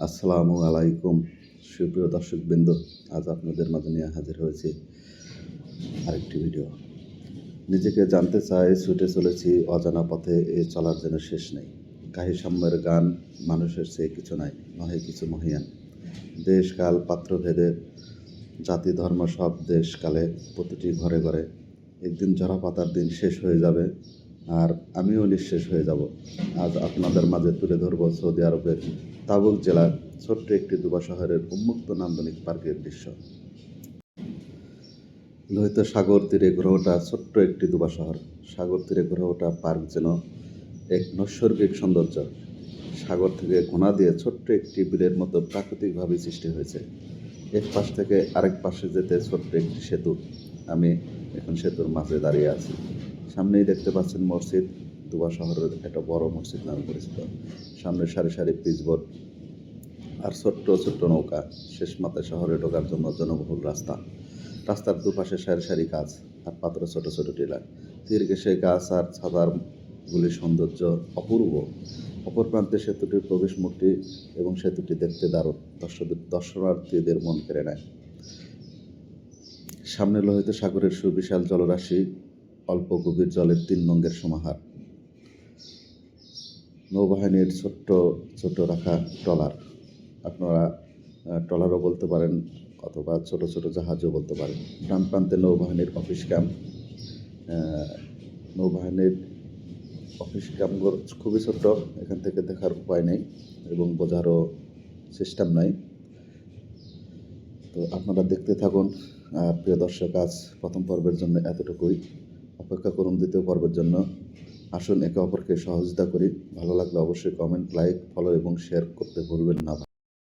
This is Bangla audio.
আসসালামু আলাইকুম সুপ্রিয় দর্শকবৃন্দ, আজ আপনাদের মাঝে নিয়ে হাজির হয়েছি আরেকটি ভিডিও। নিজেকে জানতে চাই, ছুটে চলেছি অজানা পথে, এ চলার যেন শেষ নেই। গাহি সাম্যের গান, মানুষের চেয়ে কিছু নাই, নহে কিছু মহিয়ান। দেশ কাল পাত্রভেদে, জাতি ধর্ম সব দেশ কালে, প্রতিটি ঘরে ঘরে একদিন ঝরা পাতার দিন শেষ হয়ে যাবে, আর আমিও নিঃশেষ হয়ে যাব। আজ আপনাদের মাঝে তুলে ধরব সৌদি আরবের তাবুক জেলার ছোট্ট একটি দুবা শহরের উন্মুক্ত নান্দনিক পার্কের দৃশ্য। লোহিত সাগর তীরে গড়ে ওঠা ছোট্ট একটি দুবা শহর। সাগর তীরে গড়ে ওঠা পার্ক যেন এক নৈসর্গিক সৌন্দর্য। সাগর থেকে ঘোনা দিয়ে ছোট্ট একটি বিলের মতো প্রাকৃতিকভাবে সৃষ্টি হয়েছে। এক পাশ থেকে আরেক পাশে যেতে ছোট্ট একটি সেতু। আমি এখন সেতুর মাঝে দাঁড়িয়ে আছি। সামনেই দেখতে পাচ্ছেন মসজিদ, দুবা শহরের একটা বড় মসজিদ নামে পরিচিত। সামনে সারি সারি পিচবোর্ড আর ছোট্ট ছোট্ট নৌকা। শেষ মাথায় শহরে ঢোকার জন্য জনবহুল রাস্তা। রাস্তার দুপাশে সারি সারি গাছ আর পাথরে ছোট ছোট টিলা। তীর ঘেঁষে গাছ আর ছাতারগুলির সৌন্দর্য অপূর্ব। অপর প্রান্তে সেতুটির প্রবেশ মুখটি, এবং সেতুটি দেখতে দারুণ, দর্শনার্থীদের মন কেড়ে নেয়। সামনে লোহিত সাগরের সুবিশাল জলরাশি, অল্প গভীর জলের 3 রঙের সমাহার। নৌবাহিনীর ছোট্ট ছোট রাখা ট্রলার, আপনারা ট্রলারও বলতে পারেন অথবা ছোট ছোট জাহাজও বলতে পারেন। ডান প্রান্তে নৌবাহিনীর অফিস ক্যাম্প। নৌবাহিনীর অফিস ক্যাম্পগুলো খুবই ছোট্ট, এখান থেকে দেখার উপায় নেই এবং বোঝারও সিস্টেম নাই। তো আপনারা দেখতে থাকুন। প্রিয় দর্শক, আজ প্রথম পর্বের জন্য এতটুকুই। অপেক্ষা করুন দ্বিতীয় পর্বের জন্য। আসুন একে অপরকে সহযোগিতা করি। ভালো লাগলে অবশ্যই কমেন্ট, লাইক, ফলো এবং শেয়ার করতে ভুলবেন না।